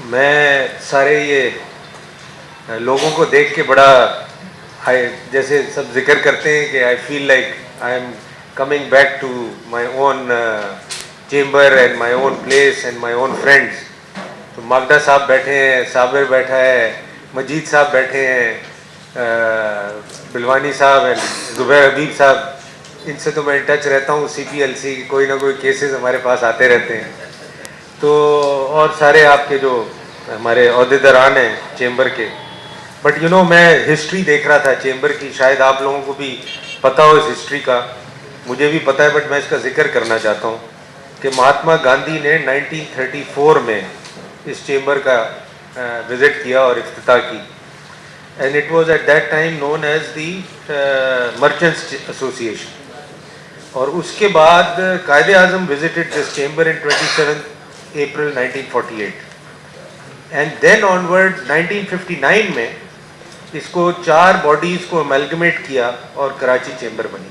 میں سارے یہ لوگوں کو دیکھ کے بڑا جیسے سب ذکر کرتے ہیں کہ I feel like I am coming back to my own chamber and my own place and my own friends. تو ماگدہ صاحب بیٹھے ہیں, صابر بیٹھا ہے, مجید صاحب بیٹھے ہیں, بلوانی صاحب اینڈ زبیر حبیب صاحب. ان سے تو میں ٹچ رہتا ہوں, سی پی ایل سی کوئی نہ کوئی کیسز ہمارے پاس آتے رہتے ہیں. تو اور سارے آپ کے جو ہمارے عہدیداران ہیں چیمبر کے. بٹ میں ہسٹری دیکھ رہا تھا چیمبر کی, شاید آپ لوگوں کو بھی پتہ ہو اس ہسٹری کا, مجھے بھی پتہ ہے, بٹ میں اس کا ذکر کرنا چاہتا ہوں کہ مہاتما گاندھی نے 1934 میں اس چیمبر کا وزٹ کیا اور افتتاح کی. And it was at that time known as the merchants association. اور اس کے بعد Quaid Azam visited this chamber in 27 April 1948. And then honoured 1959 میں اس کو 4 باڈیز کو امیلگمیٹ کیا اور کراچی چیمبر بنی.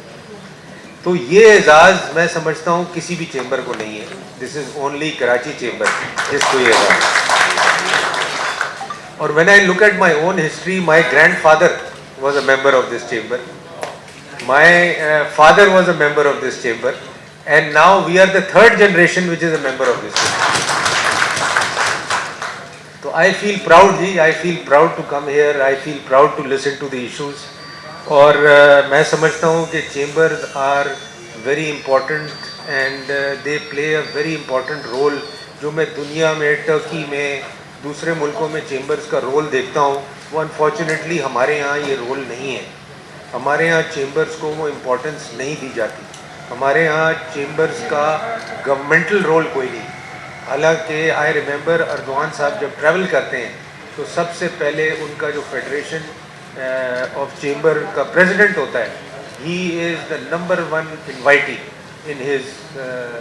تو یہ اعزاز میں سمجھتا ہوں کسی بھی چیمبر کو نہیں ہے. This is only Karachi chamber جس کو یہ اعزاز. اور when I look at my own history, my grandfather was a member of this chamber, my father was a member of this chamber, and now we are the third generation which is a member of this church. So I feel proud ji, I feel proud to come here, I feel proud to listen to the issues. اور میں سمجھتا ہوں کہ chambers are very important and they play a very important role. جو میں دنیا میں, Turkey میں, دوسرے ملکوں میں چیمبرز کا رول دیکھتا ہوں, وہ انفارچونیٹلی ہمارے یہاں یہ رول نہیں ہے. ہمارے یہاں چیمبرز کو وہ امپورٹنس نہیں دی جاتی. ہمارے ہاں چیمبرز کا گورنمنٹل رول کوئی نہیں. حالانکہ آئی ریممبر اردوان صاحب جب ٹریول کرتے ہیں تو سب سے پہلے ان کا جو فیڈریشن آف چیمبر کا پریزیڈنٹ ہوتا ہے, he is the number 1 invitee in his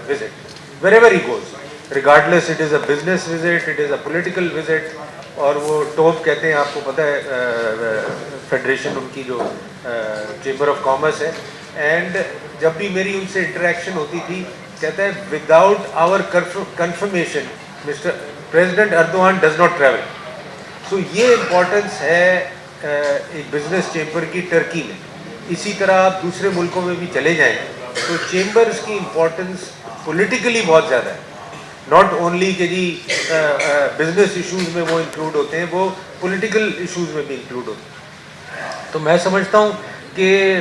visit wherever he goes, regardless it is a business visit, it is a political visit. اور وہ ٹوپ کہتے ہیں, آپ کو پتہ ہے فیڈریشن ان کی جو چیمبر آف کامرس ہے. اینڈ جب بھی میری ان سے انٹریکشن ہوتی تھی, کہتا ہے without our confirmation mister president Erdogan does not travel. So یہ امپورٹنس ہے ایک بزنس چیمبر کی ٹرکی میں. اسی طرح آپ دوسرے ملکوں میں بھی چلے جائیں تو چیمبرز کی امپورٹنس پولیٹیکلی بہت زیادہ ہے. ناٹ اونلی کہ جی بزنس ایشوز میں وہ انکلوڈ ہوتے ہیں, وہ پولیٹیکل ایشوز میں بھی انکلوڈ ہوتے ہیں. تو میں سمجھتا ہوں کہ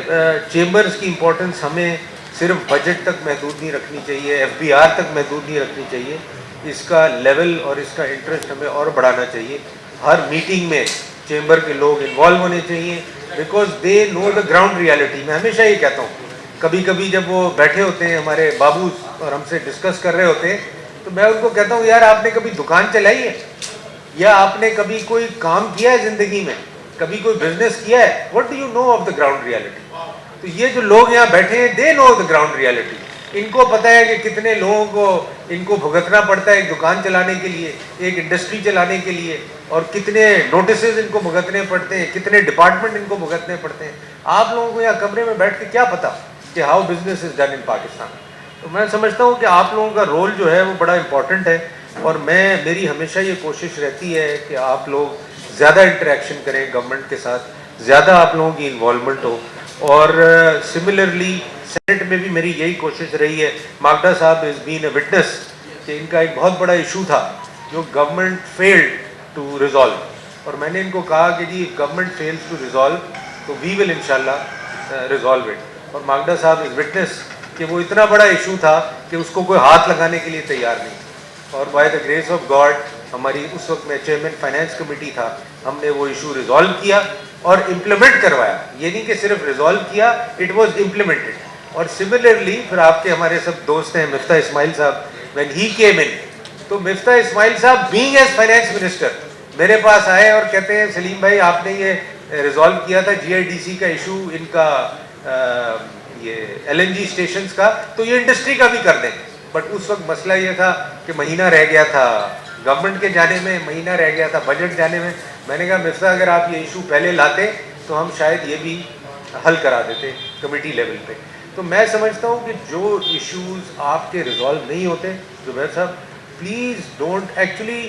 چیمبرز کی امپورٹنس ہمیں صرف بجٹ تک محدود نہیں رکھنی چاہیے, FBR تک محدود نہیں رکھنی چاہیے. اس کا لیول اور اس کا انٹرسٹ ہمیں اور بڑھانا چاہیے. ہر میٹنگ میں چیمبر کے لوگ انوالو ہونے چاہیے, because they know the ground reality. میں ہمیشہ یہ کہتا ہوں, کبھی کبھی جب وہ بیٹھے ہوتے ہیں ہمارے بابوز اور ہم سے ڈسکس کر رہے ہوتے ہیں, تو میں ان کو کہتا ہوں یار آپ نے کبھی دکان چلائی ہے, یا آپ نے کبھی کوئی کام کیا ہے زندگی میں, کبھی کوئی بزنس کیا ہے؟ What do you know of the ground reality? تو یہ جو لوگ یہاں بیٹھے ہیں, دے نو دا گراؤنڈ ریالٹی. ان کو پتہ ہے کہ کتنے لوگوں کو ان کو بھگتنا پڑتا ہے ایک دکان چلانے کے لیے, ایک انڈسٹری چلانے کے لیے, اور کتنے نوٹسز ان کو بھگتنے پڑتے ہیں, کتنے ڈپارٹمنٹ ان کو بھگتنے پڑتے ہیں. آپ لوگوں کو یہاں کمرے میں بیٹھ کے کیا پتہ کہ how business is done in Pakistan. تو میں سمجھتا ہوں کہ آپ لوگوں کا رول جو ہے وہ بڑا امپورٹنٹ ہے. اور میری ہمیشہ یہ کوشش رہتی ہے کہ آپ لوگ زیادہ انٹریکشن کریں گورنمنٹ کے ساتھ, زیادہ آپ لوگوں کی انوالومنٹ ہو. اور سملرلی سینٹ میں بھی میری یہی کوشش رہی ہے. ماگدہ صاحب از بین اے وٹنس کہ ان کا ایک بہت بڑا ایشو تھا جو گورنمنٹ فیلڈ ٹو ریزالو, اور میں نے ان کو کہا کہ جی گورنمنٹ فیلز ٹو ریزالو تو وی ول انشاءاللہ ریزالو اٹ. اور ماگدہ صاحب از وٹنس کہ وہ اتنا بڑا ایشو تھا کہ اس کو کوئی ہاتھ لگانے کے لیے تیار نہیں. اور by the grace of God ہماری اس وقت میں چیئرمین فائنینس کمیٹی تھا, ہم نے وہ ایشو ریزالو کیا اور امپلیمنٹ کروایا. یہ نہیں کہ صرف ریزالو کیا, اٹ واز امپلیمنٹڈ. اور سملرلی پھر آپ کے ہمارے سب دوست ہیں مفتاح اسماعیل صاحب, وین ہی کیم ان, تو مفتاح اسماعیل صاحب بینگ ایز فائنینس منسٹر میرے پاس آئے اور کہتے ہیں سلیم بھائی آپ نے یہ ریزالو کیا تھا GIDC کا ایشو, ان کا یہ LNG اسٹیشنز کا, تو یہ انڈسٹری کا بھی کر دیں. بٹ اس وقت مسئلہ یہ تھا کہ مہینہ رہ گیا تھا گورنمنٹ کے جانے میں, مہینہ رہ گیا تھا بجٹ جانے میں. میں نے کہا مفتاح اگر آپ یہ ایشو پہلے لاتے تو ہم شاید یہ بھی حل کرا دیتے کمیٹی لیول پہ. تو میں سمجھتا ہوں کہ جو ایشوز آپ کے ریزالو نہیں ہوتے, زبیر صاحب please don't actually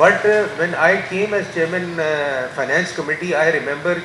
But when I came as chairman finance committee, I remember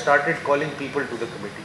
started calling people to the committee.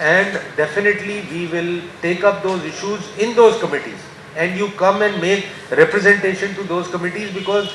and definitely we will take up those issues in those committees and you come and make representation to those committees because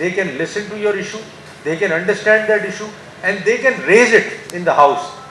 They can listen to your issue, they can understand that issue and they can raise it in the house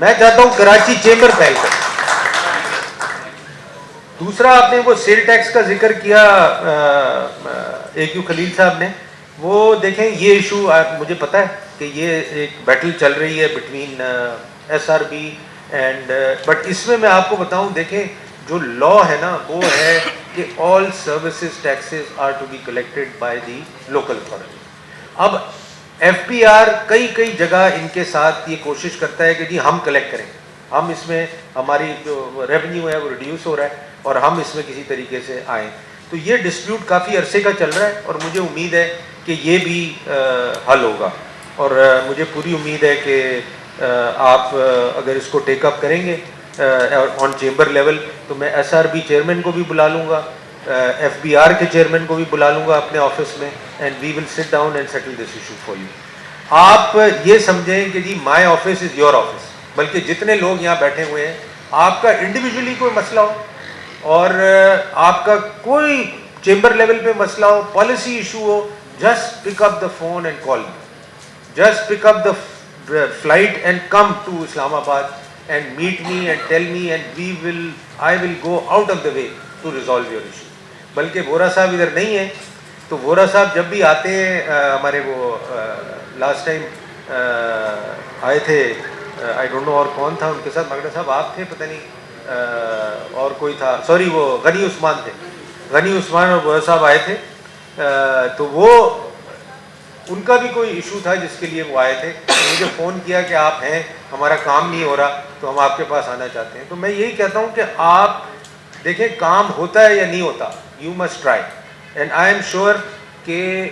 میں چاہتا ہوں Karachi chamber پہل کرے. دوسرا آپ نے وہ cell tax کا ذکر کیا اے کیو خلیل صاحب نے, وہ دیکھیں یہ ایشو مجھے پتا ہے کہ یہ ایک بیٹل چل رہی ہے between S R B and, but اس میں آپ کو بتاؤں, دیکھیں جو لا ہے نا وہ ہے کہ all services taxes are to be collected by the local authority. اب ایف پی آر کئی جگہ ان کے ساتھ یہ کوشش کرتا ہے کہ جی ہم کلیکٹ کریں, ہم اس میں ہماری جو ریونیو ہے وہ ریڈیوس ہو رہا ہے اور ہم اس میں کسی طریقے سے آئیں. تو یہ ڈسپیوٹ کافی عرصے کا چل رہا ہے اور مجھے امید ہے کہ یہ بھی حل ہوگا, اور مجھے پوری امید ہے کہ آپ اگر اس کو ٹیک اپ کریں گے آن چیمبر لیول تو میں ایس آر بی چیئرمین کو بھی بلا لوں گا, ایف بی آر کے چیئرمین کو بھی بلا لوں گا اپنے آفس میں, and we will sit down and settle this issue for you. آپ یہ سمجھیں کہ جی my office is your office, بلکہ جتنے لوگ یہاں بیٹھے ہوئے ہیں آپ کا انڈیویجولی کوئی مسئلہ ہو اور آپ کا کوئی چیمبر لیول پہ مسئلہ ہو, پالیسی ایشو ہو, just pick up the phone and call me, just pick up the flight and come to Islamabad and meet me and tell me and I will go out of the way to resolve your issue. بلکہ وورا صاحب ادھر نہیں ہیں, تو وورا صاحب جب بھی آتے ہیں, ہمارے وہ لاسٹ ٹائم آئے تھے, آئی ڈونٹ نو اور کون تھا ان کے ساتھ, مگڑا صاحب آپ تھے پتہ نہیں, اور کوئی تھا, سوری وہ غنی عثمان تھے, غنی عثمان اور وورا صاحب آئے تھے, تو وہ ان کا بھی کوئی ایشو تھا جس کے لیے وہ آئے تھے. مجھے فون کیا کہ آپ ہیں, ہمارا کام نہیں ہو رہا تو ہم آپ کے پاس آنا چاہتے ہیں. تو میں یہی کہتا ہوں کہ آپ دیکھیں کام ہوتا ہے یا نہیں ہوتا, you must try, and I am sure کہ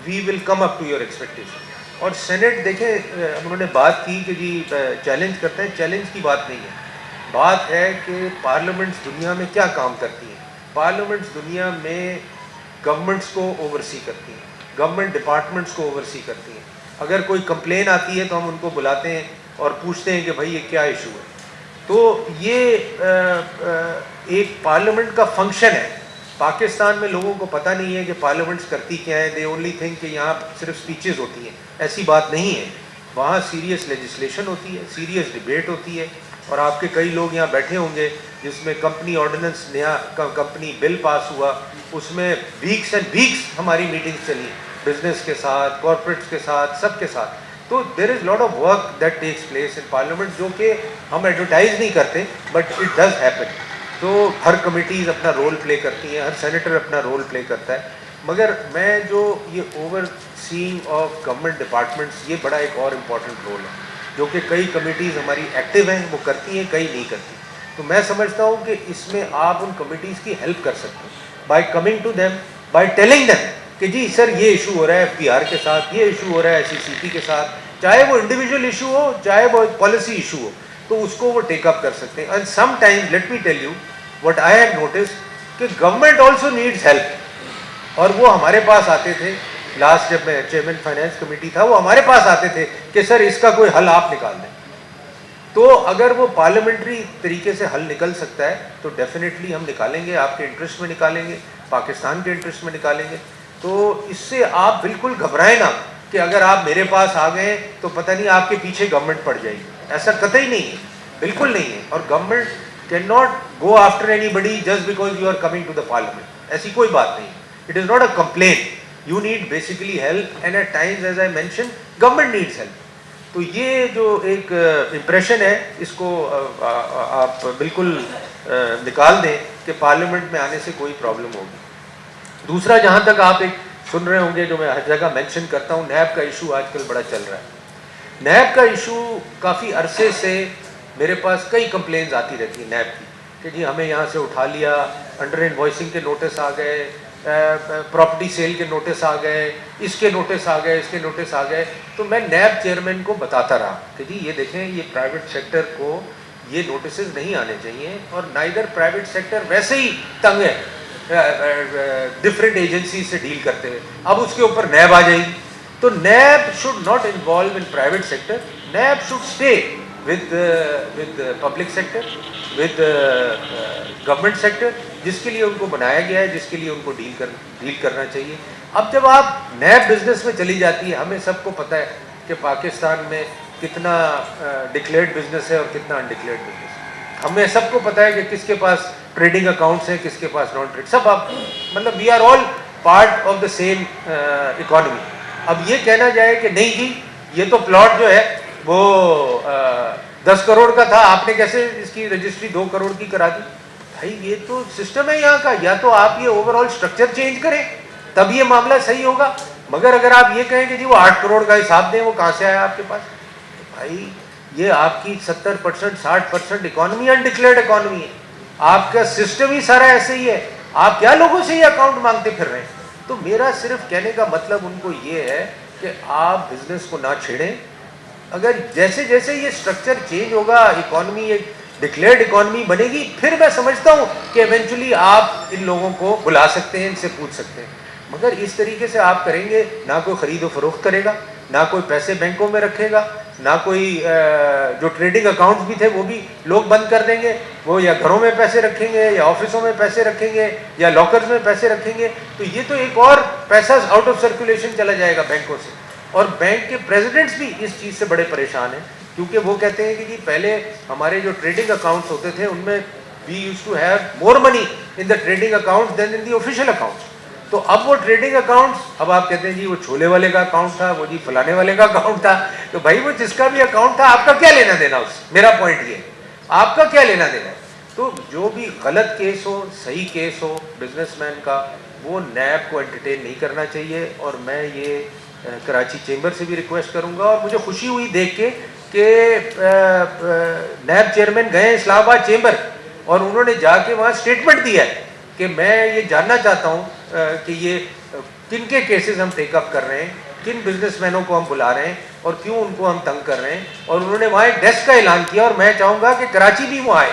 وی ول کم اپ ٹو یور ایکسپیکٹیشن. اور سینٹ دیکھیں انہوں نے بات کی کہ جی چیلنج کرتے ہیں, چیلنج کی بات نہیں ہے, بات ہے کہ پارلیمنٹس دنیا میں کیا کام کرتی ہیں. پارلیمنٹس دنیا میں گورنمنٹس کو اوورسی کرتی ہیں, گورنمنٹ ڈپارٹمنٹس کو اوورسی کرتی ہیں. اگر کوئی کمپلین آتی ہے تو ہم ان کو بلاتے ہیں اور پوچھتے ہیں کہ بھائی یہ کیا ایشو ہے. تو یہ ایک پارلیمنٹ کا فنکشن ہے. پاکستان میں لوگوں کو پتہ نہیں ہے کہ پارلیمنٹس کرتی کیا ہے, دے اونلی تھنک کہ یہاں صرف سپیچز ہوتی ہیں. ایسی بات نہیں ہے, وہاں سیریس لیجسلیشن ہوتی ہے, سیریس ڈبیٹ ہوتی ہے. اور آپ کے کئی لوگ یہاں بیٹھے ہوں گے جس میں کمپنی آرڈیننس, نیا کمپنی بل پاس ہوا, اس میں ویکس اینڈ ویکس ہماری میٹنگز چلی بزنس کے ساتھ, کارپوریٹس کے ساتھ, سب کے ساتھ. تو there is lot of work that takes place in parliament, جو کہ ہم ایڈورٹائز نہیں کرتے بٹ اٹ ڈز ہیپن. تو ہر کمیٹیز اپنا رول پلے کرتی ہیں, ہر سینیٹر اپنا رول پلے کرتا ہے. مگر میں جو یہ overseeing of government departments, یہ بڑا ایک اور امپورٹنٹ رول ہے جو کہ کئی کمیٹیز ہماری ایکٹیو ہیں, وہ کرتی ہیں, کئی نہیں کرتی. تو میں سمجھتا ہوں کہ اس میں آپ ان کمیٹیز کی ہیلپ کر سکتے ہیں by coming to them, by telling them کہ جی سر یہ ایشو ہو رہا ہے ایف پی آر کے ساتھ, یہ ایشو ہو رہا ہے ایس سی سی پی کے ساتھ, چاہے وہ انڈیویجول ایشو ہو چاہے وہ پالیسی ایشو ہو, تو اس کو وہ ٹیک اپ کر سکتے ہیں. And some time let me tell you what I have notice کہ گورنمنٹ آلسو نیڈز ہیلپ, اور وہ ہمارے پاس آتے تھے. لاسٹ جب میں چیئرمین فائنینس کمیٹی تھا, وہ ہمارے پاس آتے تھے کہ سر اس کا کوئی حل آپ نکال دیں. تو اگر وہ پارلیمنٹری طریقے سے حل نکل سکتا ہے تو ڈیفینیٹلی ہم نکالیں گے, آپ کے انٹرسٹ میں نکالیں گے, پاکستان کے انٹرسٹ میں نکالیں گے. تو اس سے آپ بالکل گھبرائیں نہ کہ اگر آپ میرے پاس آ گئے تو پتہ نہیں آپ کے پیچھے گورنمنٹ پڑ جائے گی. ایسا قطعی نہیں ہے, بالکل نہیں ہے. اور government can not go after anybody just because you are coming to the parliament, ایسی کوئی بات نہیں. It is not a complain, you need basically help, and at times as I mention government needs help. تو یہ جو ایک impression ہے اس کو آپ بالکل نکال دیں کہ پارلیمنٹ میں آنے سے کوئی پرابلم ہوگی. دوسرا, جہاں تک آپ ایک سن رہے ہوں گے جو میں ہر جگہ مینشن کرتا ہوں, نیب کا ایشو آج کل بڑا چل رہا ہے. نیب کا ایشو کافی عرصے سے میرے پاس کئی کمپلینز آتی رہتی ہیں نیب کی کہ جی ہمیں یہاں سے اٹھا لیا, انڈر انوائسنگ کے نوٹس آ گئے, پراپرٹی سیل کے نوٹس آ گئے, اس کے نوٹس آ گئے, اس کے نوٹس آ گئے. تو میں نیب چیئرمین کو بتاتا رہا کہ جی یہ دیکھیں یہ پرائیویٹ سیکٹر کو یہ نوٹسز نہیں آنے چاہیے, اور نائدر پرائیویٹ سیکٹر ویسے ہی تنگ ہے ڈفرینٹ ایجنسیز سے ڈیل کرتے ہوئے, اب اس کے اوپر نیب آ جائے گی. تو NAB should not involve in private sector, NAB should stay with public sector, with government sector, جس کے لیے ان کو بنایا گیا ہے, جس کے لیے ان کو ڈیل کرنا چاہیے. اب جب آپ نیب بزنس میں چلی جاتی ہے, ہمیں سب کو پتہ ہے کہ پاکستان میں کتنا ڈکلیئرڈ بزنس ہے اور کتنا انڈکلیئرڈ بزنس ہے. ہمیں سب کو پتہ ہے کہ کس کے پاس ٹریڈنگ اکاؤنٹس ہیں, کس کے پاس نان ٹریڈ, سب آپ مطلب we are all part of the same economy. اب یہ کہنا جائے کہ نہیں جی یہ تو پلاٹ جو ہے وہ 10 کروڑ کا تھا, آپ نے کیسے اس کی رجسٹری 2 کروڑ کی کرا دی؟ بھائی یہ تو سسٹم ہے یہاں کا, یا تو آپ یہ اوور آل اسٹرکچر چینج کریں تب یہ معاملہ صحیح ہوگا. مگر اگر آپ یہ کہیں کہ جی وہ 8 کروڑ کا حساب دیں, وہ کہاں سے آیا آپ کے پاس؟ بھائی یہ آپ کی 70% 60% اکانومی انڈکلیئرڈ اکانومی ہے, آپ کا سسٹم ہی سارا ایسے ہی ہے, آپ کیا لوگوں سے یہ اکاؤنٹ مانگتے پھر رہے ہیں؟ تو میرا صرف کہنے کا مطلب ان کو یہ ہے کہ آپ بزنس کو نہ چھیڑیں. اگر جیسے جیسے یہ اسٹرکچر چینج ہوگا, اکانومی ایک ڈکلیئرڈ اکانومی بنے گی, پھر میں سمجھتا ہوں کہ ایونچولی آپ ان لوگوں کو بلا سکتے ہیں, ان سے پوچھ سکتے ہیں. مگر اس طریقے سے آپ کریں گے, نہ کوئی خرید و فروخت کرے گا, نہ کوئی پیسے بینکوں میں رکھے گا, نہ کوئی جو ٹریڈنگ اکاؤنٹس بھی تھے وہ بھی لوگ بند کر دیں گے, وہ یا گھروں میں پیسے رکھیں گے یا آفسوں میں پیسے رکھیں گے یا لاکرز میں پیسے رکھیں گے. تو یہ تو ایک اور پیسہ آؤٹ آف سرکولیشن چلا جائے گا بینکوں سے. اور بینک کے پریزیڈنٹس بھی اس چیز سے بڑے پریشان ہیں, کیونکہ وہ کہتے ہیں کہ جی پہلے ہمارے جو ٹریڈنگ اکاؤنٹس ہوتے تھے ان میں we used to have more money in the trading accounts than in the official accounts. تو اب وہ ٹریڈنگ اکاؤنٹس, اب آپ کہتے ہیں جی وہ چھولے والے کا اکاؤنٹ تھا, وہ جی فلانے والے کا اکاؤنٹ تھا. تو بھائی وہ جس کا بھی اکاؤنٹ تھا آپ کا کیا لینا دینا اس, میرا پوائنٹ یہ ہے آپ کا کیا لینا دینا. تو جو بھی غلط کیس ہو, صحیح کیس ہو بزنس مین کا, وہ نیب کو انٹرٹین نہیں کرنا چاہیے. اور میں یہ کراچی چیمبر سے بھی ریکویسٹ کروں گا, اور مجھے خوشی ہوئی دیکھ کے کہ نیب چیئرمین گئے اسلام آباد چیمبر اور انہوں نے جا کے وہاں اسٹیٹمنٹ دیا ہے کہ میں یہ جاننا چاہتا ہوں کہ یہ کن کے کیسز ہم ٹیک اپ کر رہے ہیں, کن بزنس مینوں کو ہم بلا رہے ہیں اور کیوں ان کو ہم تنگ کر رہے ہیں. اور انہوں نے وہاں ایک ڈیسک کا اعلان کیا, اور میں چاہوں گا کہ کراچی بھی وہ آئے,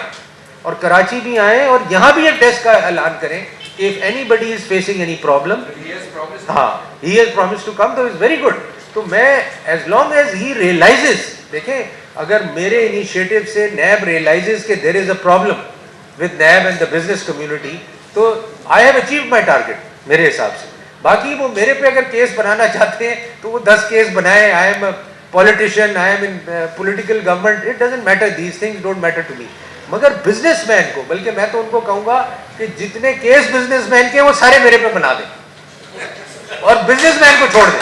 اور کراچی بھی آئیں اور یہاں بھی ایک ڈیسک کا اعلان کریں. If anybody is facing any problem, he has promised to come, so it's very good. تو میں as long as he realizes, دیکھیں اگر میرے انیشیٹو سے نیب realizes کہ there is a problem with NAB and the business community, تو I have achieved my target میرے حساب سے. باقی وہ میرے پہ اگر کیس بنانا چاہتے ہیں تو وہ 10 کیس بنائیں. I am a politician, I am in political government, it doesn't matter, these things don't matter to me. مگر بزنس مین کو, بلکہ میں تو ان کو کہوں گا کہ جتنے کیس بزنس مین کے وہ سارے میرے پہ بنا دیں اور بزنس مین کو چھوڑ دیں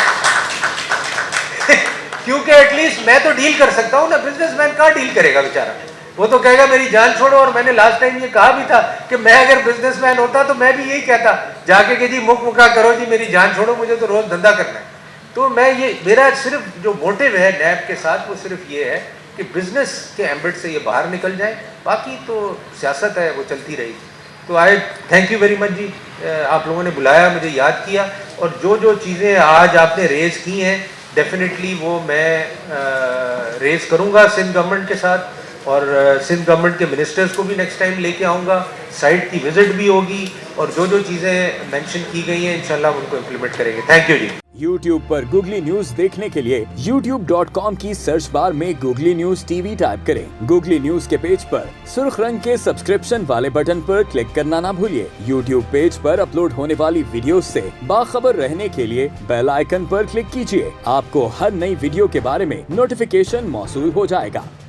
کیونکہ ایٹ لیسٹ میں تو ڈیل کر سکتا ہوں نا, بزنس مین کہاں ڈیل کرے گا بیچارہ, وہ تو کہے گا میری جان چھوڑو. اور میں نے لاسٹ ٹائم یہ کہا بھی تھا کہ میں اگر بزنس مین ہوتا تو میں بھی یہی کہتا جا کے کہ جی مکہ کرو جی, میری جان چھوڑو, مجھے تو روز دھندا کرنا ہے. تو میں یہ میرا صرف جو موٹیو ہے نیب کے ساتھ وہ صرف یہ ہے کہ بزنس کے ایمبٹ سے یہ باہر نکل جائیں. باقی تو سیاست ہے وہ چلتی رہی. تو آئی تھینک یو ویری مچ جی, آپ لوگوں نے بلایا, مجھے یاد کیا, اور جو چیزیں آج آپ نے ریز کی ہیں ڈیفینیٹلی وہ میں ریز کروں گا سندھ گورنمنٹ کے ساتھ, اور سندھ گورنمنٹ کے منسٹرز کو بھی نیکسٹ ٹائم لے کے آؤں گا. سائٹ کی وزٹ بھی ہوگی, اور جو چیزیں مینشن کی گئی ہیں انشاءاللہ ہم ان کو امپلیمنٹ کریں گے. تھینک یو جی. YouTube پر گوگلی نیوز دیکھنے کے لیے youtube.com کی سرچ بار میں Googly News T V type کریں. گوگلی نیوز کے پیج پر سرخ رنگ کے سبسکرپشن والے بٹن پر کلک کرنا نہ بھولیے. YouTube پیج پر اپلوڈ ہونے والی ویڈیوز سے باخبر رہنے کے لیے بیل آئیکن پر کلک کیجیے. آپ کو ہر نئی ویڈیو کے بارے میں نوٹیفیکیشن موصول ہو جائے گا.